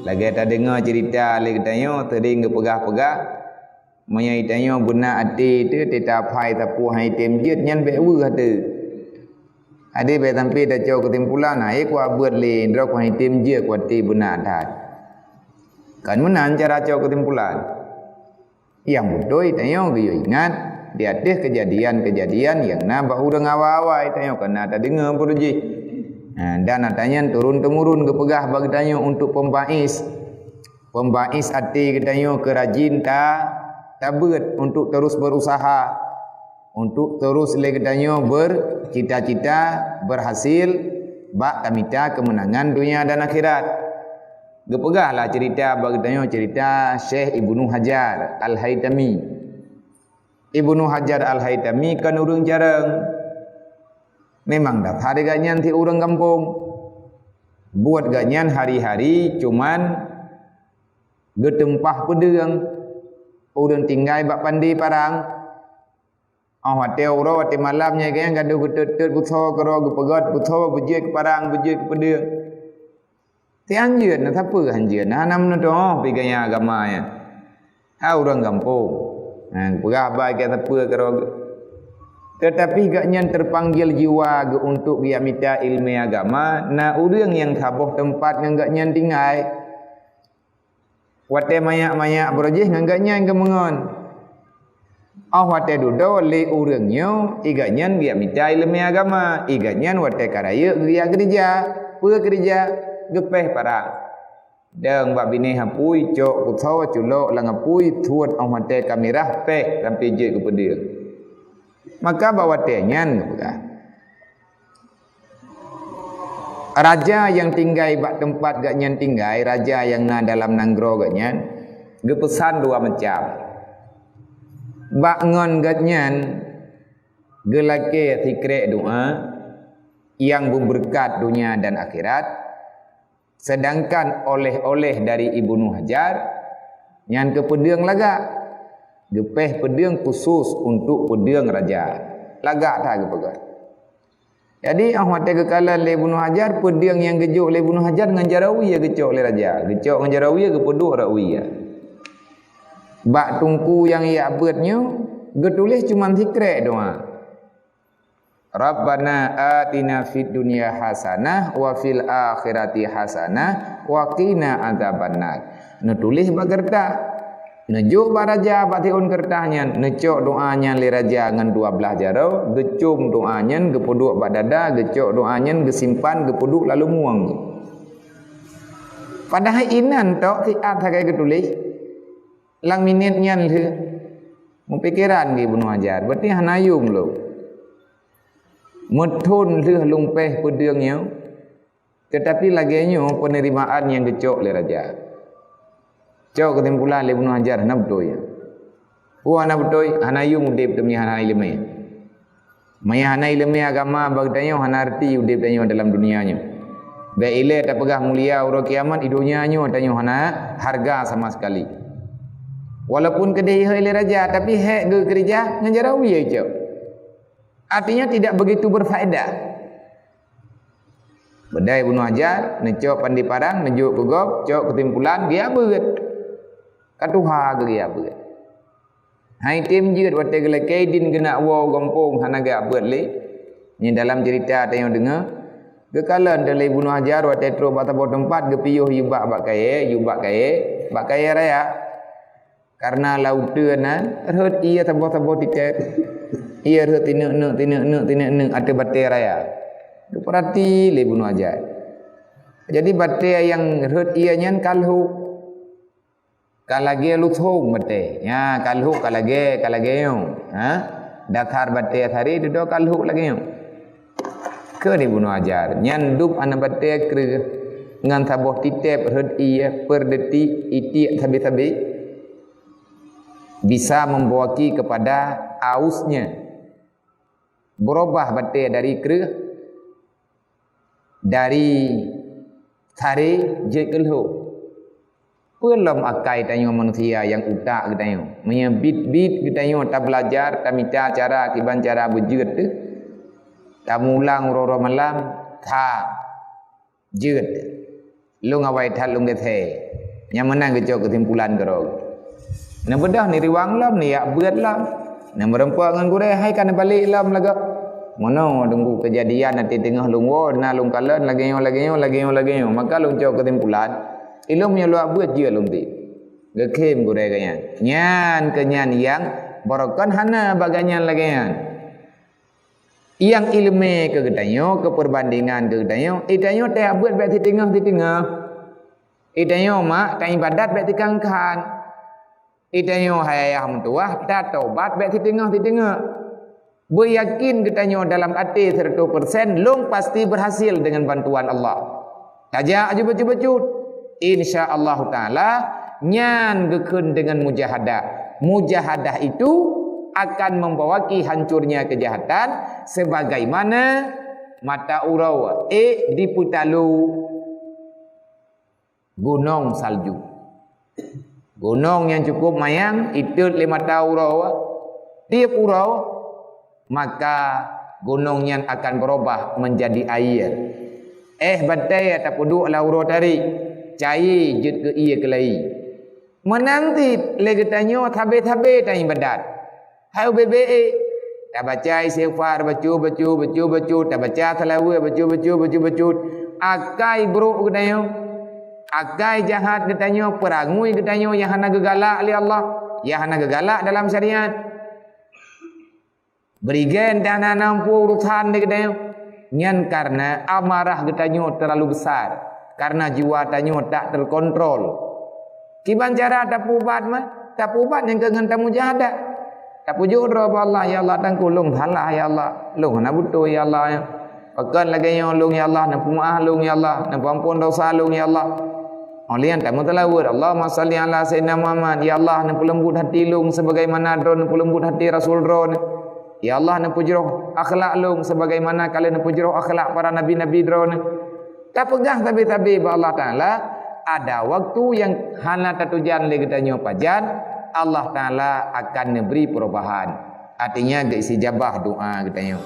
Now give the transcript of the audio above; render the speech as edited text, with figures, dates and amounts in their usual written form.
Lagi tak dengar cerita lagi tanya tering ke pegah-pegah. Maya tanya guna ati tu tita pai tapu hai tem jet nyan be wu hatu. Ade be tampi dah jauh kesimpulan ai ku buat le ndro ku hai tem je ku ati guna dah. Kan menan cara jauh kesimpulan. Yang bodoh tanya ke ingat di atas kejadian-kejadian yang nambah urang awal-awal tanya kena tak dengar pun je. Dan tanya turun-temurun ke pegah bagi tanya untuk pembais hati ke tanya kerajin tak berat untuk terus berusaha, untuk terus lagi tanya bercita-cita berhasil bak kamita kemenangan dunia dan akhirat. Gepegahlah cerita bagi tanya cerita Syekh Ibnu Hajar Al-Haytami. Ibnu Hajar Al-Haytami kan urang jarang. Memang dah hari ganyan ti urang kampung. Buat ganyan hari-hari cuman getempah pedang. Urang tinggal bak pandi parang. Hotel ro ti malamnya kan gaduh getut butho kero gepegot butho bejek ke parang bejek ke pedang. Ti anjeun na siapa anjeun? Anam na doh pi gaya agama ya. Ha urang kampung. Pegah baik kata apa kero. Tetapi gaknya terpanggil jiwa untuk dia minta ilmu agama, na urang yang kaboh tempat yang gaknya tinggal. Wate mayak-mayak berojeh ngagaknya yang kemengon. Wate dudo le urangnya igaknya dia minta ilmu agama, igaknya wate karaya dia kerja, pekerja gepeh parang. Dang bab bini hapui cok kuthawa culok langapui tuat wate kamerah peh sampai je ke pedang. Maka bawa tenyan raja yang tinggal bak tempat gaknya tinggal, raja yang na dalam nanggro gaknya gepesan dua macam. Bak ngon gaknya gelake tikrek doa yang berberkat dunia dan akhirat, sedangkan oleh-oleh dari Ibnu Hajar yang ke pedang lagak. Gepeh pedang khusus untuk pedang raja. Lagak tak gepegat. Jadi ahwate kekalan le Ibnu Hajar pedang yang gejuk le Ibnu Hajar dengan jarawi ya gecok le raja. Gecok dengan jarawi ya gepeduk rawi ya. Bak tungku yang ia abadnya getulis cuma zikrek doa. Rabbana atina fid dunya hasanah wa fil akhirati hasanah wa qina adzabannar. Nutulis bak kertas. Nejuk ba raja batiun kertahnya, necok doanya li raja ngan 12 jarau, gecum doanya gepuduk bak dada, gecok doanya gesimpan gepuduk lalu muang. Padahal inan tok tiat hakai getulis. Lang minitnya le. Mupikiran di Ibnu Hajar, berarti hanayung lo. Mutun le lumpeh pedangnya. Tetapi laginya penerimaan yang gecok li raja. Cok kesimpulan Ibnu Hajar nak betul ya. Puan nak betul hanayu mudip demi hanai ilmu. Maya hanai ilmu agama bagdanya hanarti udip danyo dalam dunianya. Ba ile tak pegah mulia uro kiamat idunya nyo danyo hana harga sama sekali. Walaupun kedai ile raja tapi hak ge kerja ngajarawi ya cok. Artinya tidak begitu berfaedah. Bedai Ibnu Hajar necok pandi parang nejuk kegop cok kesimpulan dia beut. Katuha geria beut. Hai tim jeut wate gele kaidin gena wo gompong hanaga beut le. Ni dalam cerita tayong dengar. Gekalan dari Ibnu Hajar wate tro batabo tempat gepiyuh yubak bak kaya raya. Karena lauteuna reut ia tabo-tabo tiket. Ia reut tineuk ate bate raya. Perhati le Ibnu Hajar. Jadi bate yang reut ia nyan kalhu kalage luthong bate ya kalhu kalage yo datar bate thari do kalhu lage yo ke di Ibnu Hajar nyan dup ana bate kre ngan taboh titep reut ia per detik iti tabi-tabi bisa membawaki kepada ausnya berubah bate dari kre dari thari je kalhu Pelom akai tanyo manusia yang utak tanyo. Menya bit-bit tanyo tak belajar, tak minta cara kiban cara berjeut tu. Tak mulang roro malam, tak jeut. Lu ngawai that lu ngethe. Yang menang ke kesimpulan kerog. Nah bedah ni riwang lam ni yak berat lam. Nah merempak ngan gure hai kan balik lam laga. Mono tunggu kejadian nanti tengah lungwo na lung kalen lagi yo. Maka lung cok kesimpulan ilmu yang luak buat je lung ti. Gekem gure ganyan. Nyan kenyan yang barakan hana baganyan lagi yan. Yang ilmu ke gedanyo ke perbandingan ke gedanyo idanyo teh buat bet di tengah. Idanyo mak tak ibadat bet di kangkan. Idanyo hayah mentuah tak taubat bet di tengah. Beryakin gedanyo dalam hati 100% long pasti berhasil dengan bantuan Allah. Tajak aja bacut. Insya-Allah taala nyan gekun dengan mujahadah. Mujahadah itu akan membawaki hancurnya kejahatan sebagaimana mata urau diputalu gunung salju. Gunung yang cukup mayang itu 5 urau. Tiap urau maka gunungnya akan berubah menjadi air. Badai atau puduk la urau tari cair jut ke ia kelai. Menanti legetanyo thabe-thabe tai badat. Hai bebe tak baca istighfar bacu tak baca selawat bacu akai buruk getanyo akai jahat getanyo perangui getanyo yang hana gegalak oleh Allah yang hana gegalak dalam syariat berigen dan nampu urusan getanyo nyan karena amarah getanyo terlalu besar karena jiwa tanyo tak terkontrol kiban cara tak pubat mah tak pubat yang kengan tamu jahadah tak pujuk roh Allah ya Allah tangku lung halah ya Allah lung na butuh ya Allah ya pakan lagi yang lung ya Allah na pumaah lung ya Allah na ampun dosa lung ya Allah olian tak mutalawud Allahumma salli ala sayyidina Muhammad ya Allah na pelembut hati lung sebagaimana dron pelembut hati Rasul dron ya Allah na pujroh akhlak lung sebagaimana kalian na pujroh akhlak para nabi-nabi dron tak pegang tabi-tabi ba Allah taala ada waktu yang hana tatujan lagi tanyo pajan Allah Ta'ala akan memberi perubahan. Artinya istijabah doa kita.